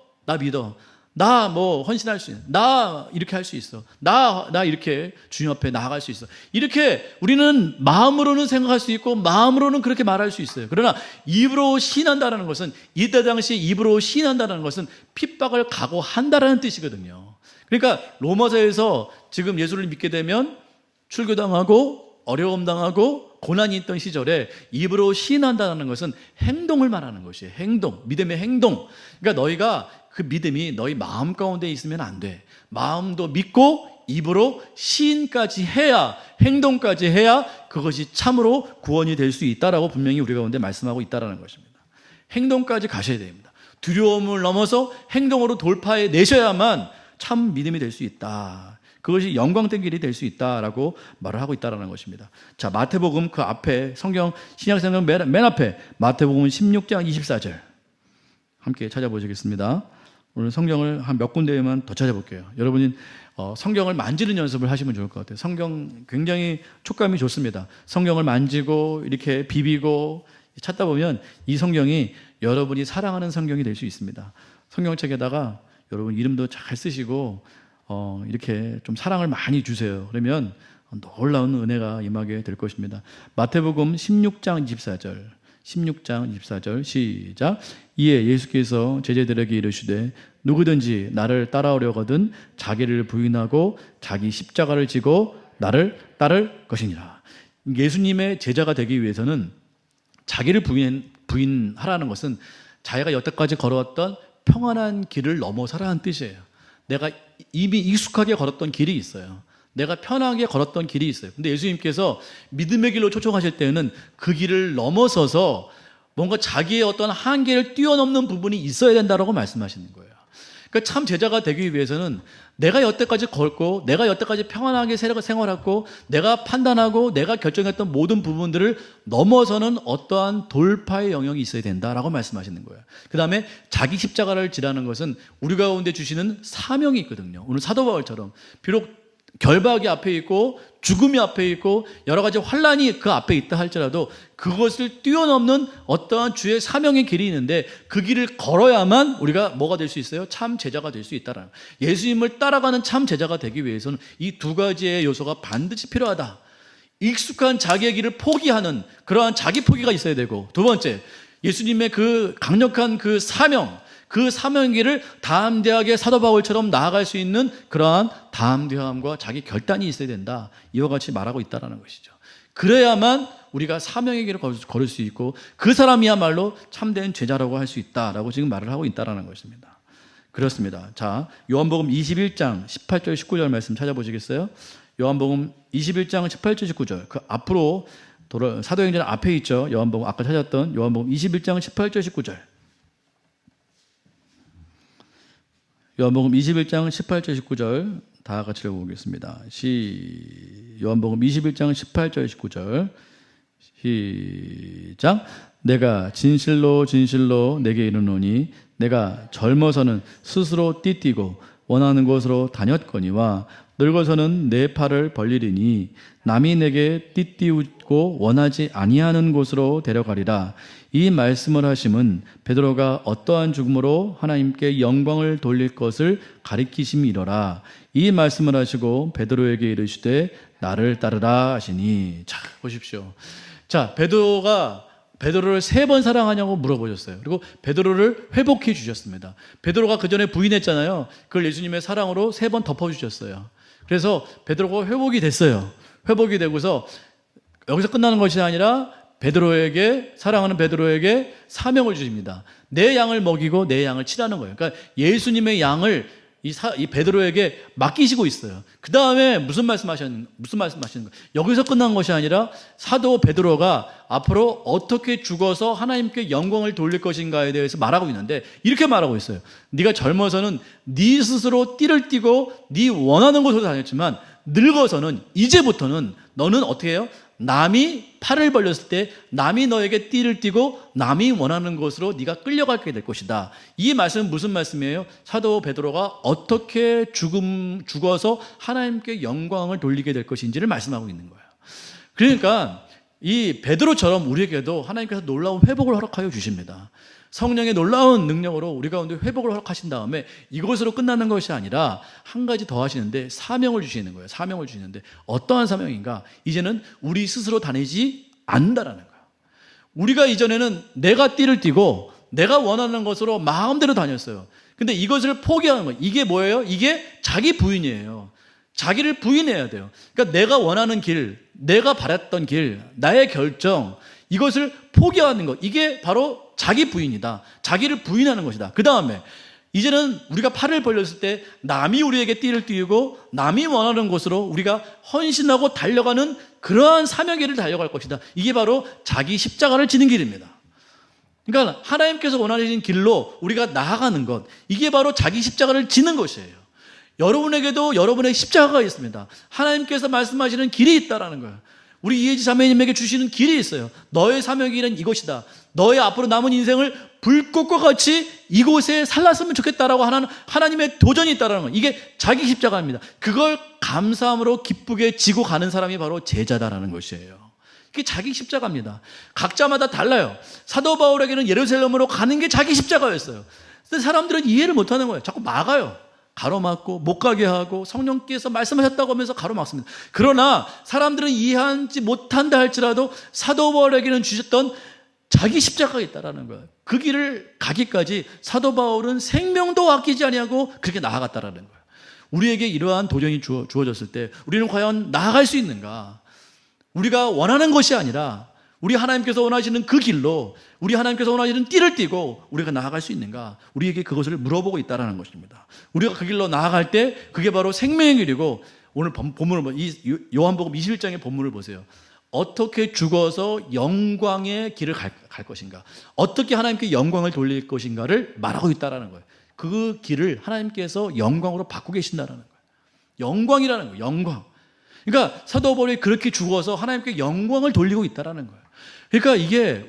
나 뭐 헌신할 수 있어. 나 이렇게 할 수 있어. 나 이렇게 주님 앞에 나아갈 수 있어. 이렇게 우리는 마음으로는 생각할 수 있고 마음으로는 그렇게 말할 수 있어요. 그러나 입으로 시인한다는 것은 이때 당시 입으로 시인한다는 것은 핍박을 각오한다라는 뜻이거든요. 그러니까 로마서에서 지금 예수를 믿게 되면 출교당하고 어려움 당하고 고난이 있던 시절에 입으로 시인한다는 것은 행동을 말하는 것이에요. 행동, 믿음의 행동. 그러니까 너희가 그 믿음이 너희 마음 가운데 있으면 안 돼. 마음도 믿고 입으로 시인까지 해야, 행동까지 해야 그것이 참으로 구원이 될 수 있다라고 분명히 우리 가운데 말씀하고 있다는 것입니다. 행동까지 가셔야 됩니다. 두려움을 넘어서 행동으로 돌파해 내셔야만 참 믿음이 될 수 있다. 그것이 영광된 길이 될 수 있다라고 말을 하고 있다는 것입니다. 자, 마태복음 그 앞에 신약성경 맨 앞에 마태복음 16장 24절 함께 찾아보시겠습니다. 오늘 성경을 한 몇 군데에만 더 찾아볼게요. 여러분이 성경을 만지는 연습을 하시면 좋을 것 같아요. 성경 굉장히 촉감이 좋습니다. 성경을 만지고 이렇게 비비고 찾다 보면 이 성경이 여러분이 사랑하는 성경이 될 수 있습니다. 성경책에다가 여러분 이름도 잘 쓰시고 이렇게 좀 사랑을 많이 주세요. 그러면 놀라운 은혜가 임하게 될 것입니다. 마태복음 16장 24절 시작. 이에 예수께서 제자들에게 이르시되 누구든지 나를 따라오려거든 자기를 부인하고 자기 십자가를 지고 나를 따를 것이니라. 예수님의 제자가 되기 위해서는 자기를 부인하라는 것은 자기가 여태까지 걸어왔던 평안한 길을 넘어서라는 뜻이에요. 내가 이미 익숙하게 걸었던 길이 있어요. 내가 편하게 걸었던 길이 있어요. 근데 예수님께서 믿음의 길로 초청하실 때는 그 길을 넘어서서 뭔가 자기의 어떤 한계를 뛰어넘는 부분이 있어야 된다고 말씀하시는 거예요. 그러니까 참 제자가 되기 위해서는 내가 여태까지 걸고 내가 여태까지 평안하게 생활했고 내가 판단하고 내가 결정했던 모든 부분들을 넘어서는 어떠한 돌파의 영역이 있어야 된다라고 말씀하시는 거예요. 그 다음에 자기 십자가를 지라는 것은 우리 가운데 주시는 사명이 있거든요. 오늘 사도 바울처럼 비록 결박이 앞에 있고 죽음이 앞에 있고 여러 가지 환란이 그 앞에 있다 할지라도 그것을 뛰어넘는 어떠한 주의 사명의 길이 있는데 그 길을 걸어야만 우리가 뭐가 될 수 있어요? 참 제자가 될 수 있다라는, 예수님을 따라가는 참 제자가 되기 위해서는 이 두 가지의 요소가 반드시 필요하다. 익숙한 자기의 길을 포기하는 그러한 자기 포기가 있어야 되고, 두 번째, 예수님의 그 강력한 그 사명, 그 사명길을 담대하게 사도 바울처럼 나아갈 수 있는 그러한 담대함과 자기 결단이 있어야 된다. 이와 같이 말하고 있다는 것이죠. 그래야만 우리가 사명의 길을 걸을 수 있고 그 사람이야말로 참된 제자라고 할 수 있다라고 지금 말을 하고 있다는 것입니다. 그렇습니다. 자, 요한복음 21장 18절 19절 말씀 찾아보시겠어요? 요한복음 21장 18절 19절 그 앞으로 사도행전 앞에 있죠. 요한복음 아까 찾았던 요한복음 21장 18절 19절 요한복음 21장 18절 19절 다 같이 읽어보겠습니다. 요한복음 21장 18절 19절 시작. 내가 진실로 진실로 내게 이르노니 내가 젊어서는 스스로 띠띠고 원하는 곳으로 다녔거니와 늙어서는 내 팔을 벌리리니 남이 내게 띠띠우고 원하지 아니하는 곳으로 데려가리라. 이 말씀을 하심은 베드로가 어떠한 죽음으로 하나님께 영광을 돌릴 것을 가리키심이로라. 이 말씀을 하시고 베드로에게 이르시되 나를 따르라 하시니. 자, 보십시오. 자, 베드로를 3번 사랑하냐고 물어보셨어요. 그리고 베드로를 회복해 주셨습니다. 베드로가 그 전에 부인했잖아요. 그걸 예수님의 사랑으로 3번 덮어주셨어요. 그래서 베드로가 회복이 됐어요. 회복이 되고서 여기서 끝나는 것이 아니라 사랑하는 베드로에게 사명을 주십니다. 내 양을 먹이고 내 양을 치라는 거예요. 그러니까 예수님의 양을 이 베드로에게 맡기시고 있어요. 그 다음에 무슨 말씀하시는 거예요? 여기서 끝난 것이 아니라 사도 베드로가 앞으로 어떻게 죽어서 하나님께 영광을 돌릴 것인가에 대해서 말하고 있는데 이렇게 말하고 있어요. 네가 젊어서는 네 스스로 띠를 띠고 네 원하는 곳으로 다녔지만 늙어서는 이제부터는 너는 어떻게 해요? 남이 팔을 벌렸을 때 남이 너에게 띠를 띠고 남이 원하는 곳으로 네가 끌려가게 될 것이다. 이 말씀은 무슨 말씀이에요? 사도 베드로가 어떻게 죽어서 하나님께 영광을 돌리게 될 것인지를 말씀하고 있는 거예요. 그러니까 이 베드로처럼 우리에게도 하나님께서 놀라운 회복을 허락하여 주십니다. 성령의 놀라운 능력으로 우리 가운데 회복을 허락하신 다음에 이것으로 끝나는 것이 아니라 한 가지 더 하시는데 사명을 주시는 거예요. 사명을 주시는데 어떠한 사명인가? 이제는 우리 스스로 다니지 않는다라는 거예요. 우리가 이전에는 내가 띠를 띠고 내가 원하는 것으로 마음대로 다녔어요. 근데 이것을 포기하는 거예요. 이게 뭐예요? 이게 자기 부인이에요. 자기를 부인해야 돼요. 그러니까 내가 원하는 길, 내가 바랐던 길, 나의 결정, 이것을 포기하는 것, 이게 바로 자기 부인이다. 자기를 부인하는 것이다. 그 다음에 이제는 우리가 팔을 벌렸을 때 남이 우리에게 띠를 띠고 남이 원하는 곳으로 우리가 헌신하고 달려가는 그러한 사명의 길을 달려갈 것이다. 이게 바로 자기 십자가를 지는 길입니다. 그러니까 하나님께서 원하시는 길로 우리가 나아가는 것, 이게 바로 자기 십자가를 지는 것이에요. 여러분에게도 여러분의 십자가가 있습니다. 하나님께서 말씀하시는 길이 있다라는 거예요. 우리 이혜지 자매님에게 주시는 길이 있어요. 너의 사명의 길은 이것이다. 너의 앞으로 남은 인생을 불꽃과 같이 이곳에 살았으면 좋겠다라고 하는 하나님의 도전이 있다는 거예요. 이게 자기 십자가입니다. 그걸 감사함으로 기쁘게 지고 가는 사람이 바로 제자다라는 것이에요. 이게 자기 십자가입니다. 각자마다 달라요. 사도 바울에게는 예루살렘으로 가는 게 자기 십자가였어요. 근데 사람들은 이해를 못하는 거예요. 자꾸 막아요. 가로막고 못 가게 하고 성령께서 말씀하셨다고 하면서 가로막습니다. 그러나 사람들은 이해하지 못한다 할지라도 사도 바울에게는 주셨던 자기 십자가가 있다라는 거예요. 그 길을 가기까지 사도 바울은 생명도 아끼지 아니하고 그렇게 나아갔다라는 거예요. 우리에게 이러한 도전이 주어졌을 때 우리는 과연 나아갈 수 있는가? 우리가 원하는 것이 아니라 우리 하나님께서 원하시는 그 길로, 우리 하나님께서 원하시는 띠를 띠고 우리가 나아갈 수 있는가? 우리에게 그것을 물어보고 있다는 것입니다. 우리가 그 길로 나아갈 때 그게 바로 생명의 길이고, 오늘 본문을, 이 요한복음 21장의 본문을 보세요. 어떻게 죽어서 영광의 길을 갈 것인가, 어떻게 하나님께 영광을 돌릴 것인가를 말하고 있다는 거예요. 그 길을 하나님께서 영광으로 바꾸고 계신다는 거예요. 영광이라는 거예요. 영광. 그러니까 사도 바울이 그렇게 죽어서 하나님께 영광을 돌리고 있다는 거예요. 그러니까 이게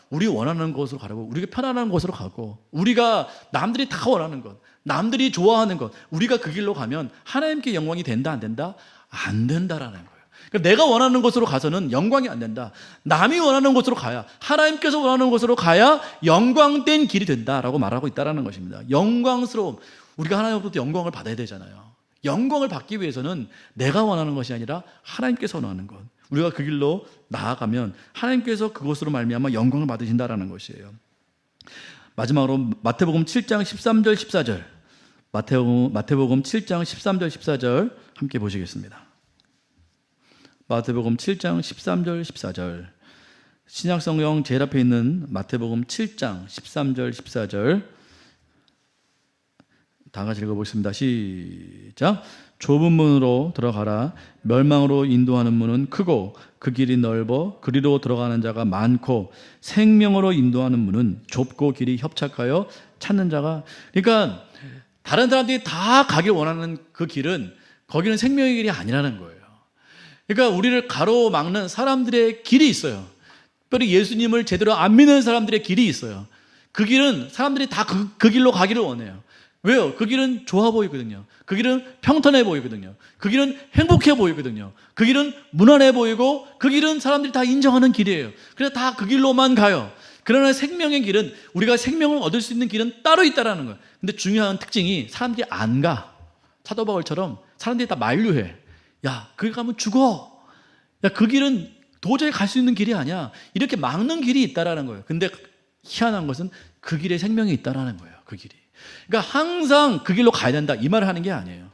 우리 원하는 곳으로 가라고, 우리가 편안한 곳으로 가고, 우리가 남들이 다 원하는 것, 남들이 좋아하는 것, 우리가 그 길로 가면 하나님께 영광이 된다 안 된다? 안 된다라는 거예요. 그러니까 내가 원하는 곳으로 가서는 영광이 안 된다. 남이 원하는 곳으로 가야, 하나님께서 원하는 곳으로 가야 영광된 길이 된다라고 말하고 있다는 것입니다. 영광스러움. 우리가 하나님으로부터 영광을 받아야 되잖아요. 영광을 받기 위해서는 내가 원하는 것이 아니라 하나님께서 원하는 것, 우리가 그 길로 나아가면 하나님께서 그것으로 말미암아 영광을 받으신다라는 것이에요. 마지막으로 마태복음 7장 13절 14절, 마태복음 7장 13절 14절 함께 보시겠습니다. 마태복음 7장 13절 14절, 신약성경 제일 앞에 있는 마태복음 7장 13절 14절 다 같이 읽어보겠습니다. 시작. 좁은 문으로 들어가라. 멸망으로 인도하는 문은 크고 그 길이 넓어 그리로 들어가는 자가 많고, 생명으로 인도하는 문은 좁고 길이 협착하여 찾는 자가. 그러니까 다른 사람들이 다 가길 원하는 그 길은, 거기는 생명의 길이 아니라는 거예요. 그러니까 우리를 가로막는 사람들의 길이 있어요. 특별히 예수님을 제대로 안 믿는 사람들의 길이 있어요. 그 길은 사람들이 다 그 길로 가기를 원해요. 왜요? 그 길은 좋아 보이거든요. 그 길은 평탄해 보이거든요. 그 길은 행복해 보이거든요. 그 길은 무난해 보이고, 그 길은 사람들이 다 인정하는 길이에요. 그래서 다 그 길로만 가요. 그러나 생명의 길은, 우리가 생명을 얻을 수 있는 길은 따로 있다는 거예요. 근데 중요한 특징이 사람들이 안 가. 사도 바울처럼 사람들이 다 만류해. 야, 거기 가면 죽어. 야, 그 길은 도저히 갈 수 있는 길이 아니야. 이렇게 막는 길이 있다라는 거예요. 근데 희한한 것은 그 길에 생명이 있다라는 거예요. 그 길이. 그러니까 항상 그 길로 가야 된다, 이 말을 하는 게 아니에요.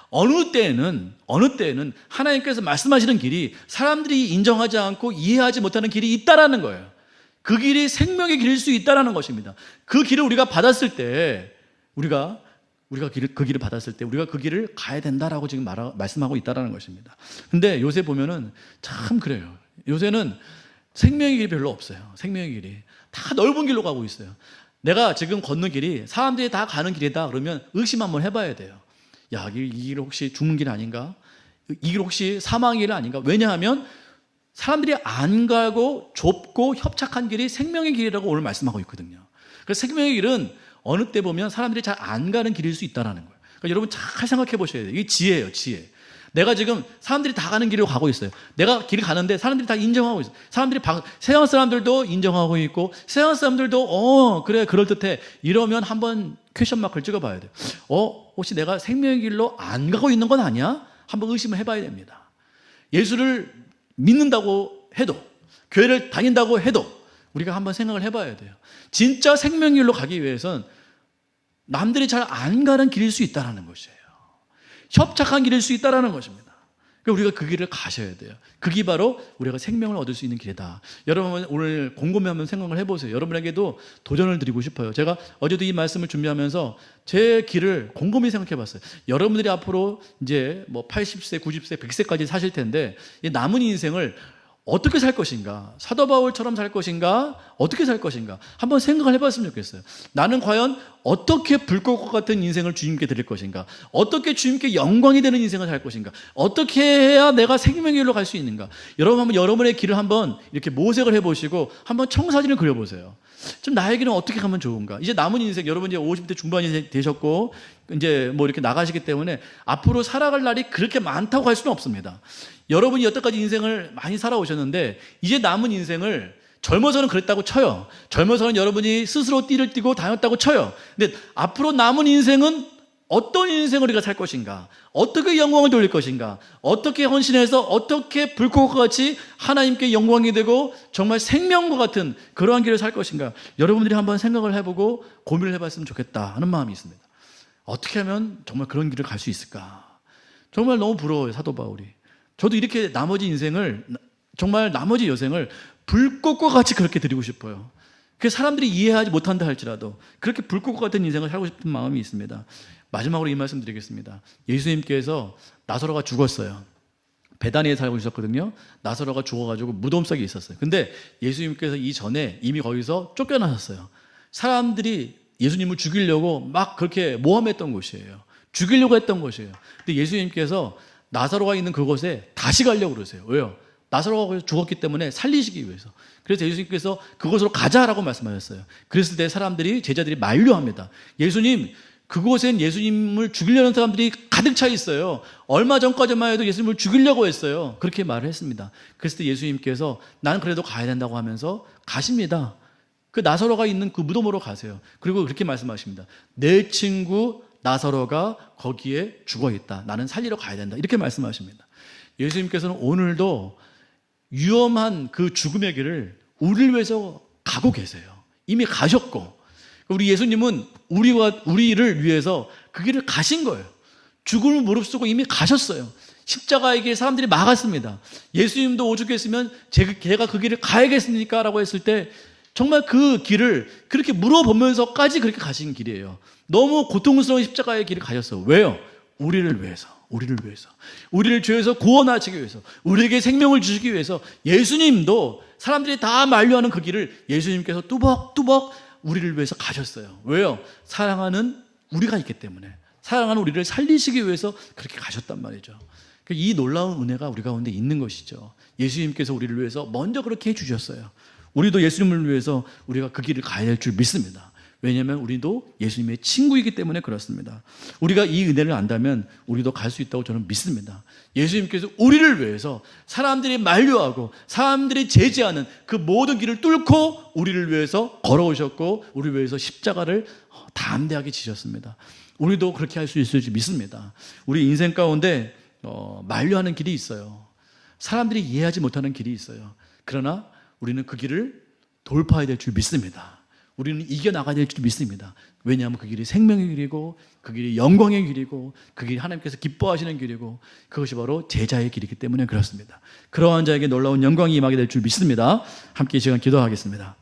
어느 때에는 하나님께서 말씀하시는 길이 사람들이 인정하지 않고 이해하지 못하는 길이 있다라는 거예요. 그 길이 생명의 길일 수 있다라는 것입니다. 그 길을 우리가 받았을 때, 우리가 그 길을 받았을 때 우리가 그 길을 가야 된다라고 지금 말씀하고 있다라는 것입니다. 근데 요새 보면은 참 그래요. 요새는 생명의 길이 별로 없어요. 생명의 길이 다 넓은 길로 가고 있어요. 내가 지금 걷는 길이 사람들이 다 가는 길이다 그러면 의심 한번 해봐야 돼요. 야, 이 길 혹시 죽는 길 아닌가? 이 길 혹시 사망의 길 아닌가? 왜냐하면 사람들이 안 가고 좁고 협착한 길이 생명의 길이라고 오늘 말씀하고 있거든요. 그래서 생명의 길은 어느 때 보면 사람들이 잘 안 가는 길일 수 있다는 거예요. 그러니까 여러분 잘 생각해 보셔야 돼요. 이게 지혜예요, 지혜. 내가 지금 사람들이 다 가는 길로 가고 있어요. 내가 길을 가는데 사람들이 다 인정하고 있어요. 세상 사람들도 인정하고 있고, 세상 사람들도 그래, 그럴듯해. 이러면 한번 퀘션 마크를 찍어봐야 돼요. 혹시 내가 생명의 길로 안 가고 있는 건 아니야? 한번 의심을 해봐야 됩니다. 예수를 믿는다고 해도, 교회를 다닌다고 해도 우리가 한번 생각을 해봐야 돼요. 진짜 생명의 길로 가기 위해서는 남들이 잘 안 가는 길일 수 있다는 것이에요. 협착한 길일 수 있다는 것입니다. 그러니까 우리가 그 길을 가셔야 돼요. 그게 바로 우리가 생명을 얻을 수 있는 길이다. 여러분 오늘 곰곰이 한번 생각을 해보세요. 여러분에게도 도전을 드리고 싶어요. 제가 어제도 이 말씀을 준비하면서 제 길을 곰곰이 생각해봤어요. 여러분들이 앞으로 이제 뭐 80세, 90세, 100세까지 사실 텐데, 이 남은 인생을 어떻게 살 것인가? 사도 바울처럼 살 것인가? 어떻게 살 것인가? 한번 생각을 해봤으면 좋겠어요. 나는 과연 어떻게 불꽃과 같은 인생을 주님께 드릴 것인가? 어떻게 주님께 영광이 되는 인생을 살 것인가? 어떻게 해야 내가 생명의 길로 갈 수 있는가? 여러분 한번 여러분의 길을 한번 이렇게 모색을 해보시고 한번 청사진을 그려보세요. 좀 나의 길은 어떻게 가면 좋은가? 이제 남은 인생, 여러분 이제 50대 중반이 되셨고 이제 뭐 이렇게 나가시기 때문에 앞으로 살아갈 날이 그렇게 많다고 할 수는 없습니다. 여러분이 여태까지 인생을 많이 살아오셨는데 이제 남은 인생을, 젊어서는 그랬다고 쳐요. 젊어서는 여러분이 스스로 띠를 띠고 다녔다고 쳐요. 근데 앞으로 남은 인생은 어떤 인생을 우리가 살 것인가? 어떻게 영광을 돌릴 것인가? 어떻게 헌신해서 어떻게 불꽃과 같이 하나님께 영광이 되고 정말 생명과 같은 그러한 길을 살 것인가? 여러분들이 한번 생각을 해보고 고민을 해봤으면 좋겠다 하는 마음이 있습니다. 어떻게 하면 정말 그런 길을 갈 수 있을까? 정말 너무 부러워요, 사도 바울이. 저도 이렇게 나머지 인생을 정말 나머지 여생을 불꽃과 같이 그렇게 드리고 싶어요. 그 사람들이 이해하지 못한다 할지라도 그렇게 불꽃과 같은 인생을 살고 싶은 마음이 있습니다. 마지막으로 이 말씀 드리겠습니다. 예수님께서 나사로가 죽었어요. 베다니에 살고 있었거든요. 나사로가 죽어가지고 무덤 속에 있었어요. 근데 예수님께서 이전에 이미 거기서 쫓겨나셨어요. 사람들이 예수님을 죽이려고 막 그렇게 모함했던 곳이에요. 죽이려고 했던 곳이에요. 근데 예수님께서 나사로가 있는 그곳에 다시 가려고 그러세요. 왜요? 나사로가 죽었기 때문에 살리시기 위해서. 그래서 예수님께서 그곳으로 가자라고 말씀하셨어요. 그랬을 때 사람들이, 제자들이 만류합니다. 예수님, 그곳엔 예수님을 죽이려는 사람들이 가득 차 있어요. 얼마 전까지만 해도 예수님을 죽이려고 했어요. 그렇게 말을 했습니다. 그랬을 때 예수님께서 나는 그래도 가야 된다고 하면서 가십니다. 그 나사로가 있는 그 무덤으로 가세요. 그리고 그렇게 말씀하십니다. 내 친구 나사로가 거기에 죽어 있다. 나는 살리러 가야 된다. 이렇게 말씀하십니다. 예수님께서는 오늘도 위험한 그 죽음의 길을 우리를 위해서 가고 계세요. 이미 가셨고, 우리 예수님은 우리를 위해서 그 길을 가신 거예요. 죽음을 무릅쓰고 이미 가셨어요. 십자가의 길 사람들이 막았습니다. 예수님도 오죽했으면 제가 그 길을 가야겠습니까? 라고 했을 때 정말 그 길을 그렇게 물어보면서까지 그렇게 가신 길이에요. 너무 고통스러운 십자가의 길을 가셨어요. 왜요? 우리를 위해서. 우리를 죄에서 구원하시기 위해서, 우리에게 생명을 주시기 위해서 예수님도 사람들이 다 만류하는 그 길을 예수님께서 뚜벅뚜벅 우리를 위해서 가셨어요. 왜요? 사랑하는 우리가 있기 때문에, 사랑하는 우리를 살리시기 위해서 그렇게 가셨단 말이죠. 이 놀라운 은혜가 우리 가운데 있는 것이죠. 예수님께서 우리를 위해서 먼저 그렇게 해주셨어요. 우리도 예수님을 위해서 우리가 그 길을 가야 될 줄 믿습니다. 왜냐하면 우리도 예수님의 친구이기 때문에 그렇습니다. 우리가 이 은혜를 안다면 우리도 갈 수 있다고 저는 믿습니다. 예수님께서 우리를 위해서 사람들이 만류하고 사람들이 제지하는 그 모든 길을 뚫고 우리를 위해서 걸어오셨고, 우리를 위해서 십자가를 담대하게 지셨습니다. 우리도 그렇게 할 수 있을 줄 믿습니다. 우리 인생 가운데 만류하는 길이 있어요. 사람들이 이해하지 못하는 길이 있어요. 그러나 우리는 그 길을 돌파해야 될 줄 믿습니다. 우리는 이겨나가야 될 줄 믿습니다. 왜냐하면 그 길이 생명의 길이고, 그 길이 영광의 길이고, 그 길이 하나님께서 기뻐하시는 길이고, 그것이 바로 제자의 길이기 때문에 그렇습니다. 그러한 자에게 놀라운 영광이 임하게 될 줄 믿습니다. 함께 이 시간 기도하겠습니다.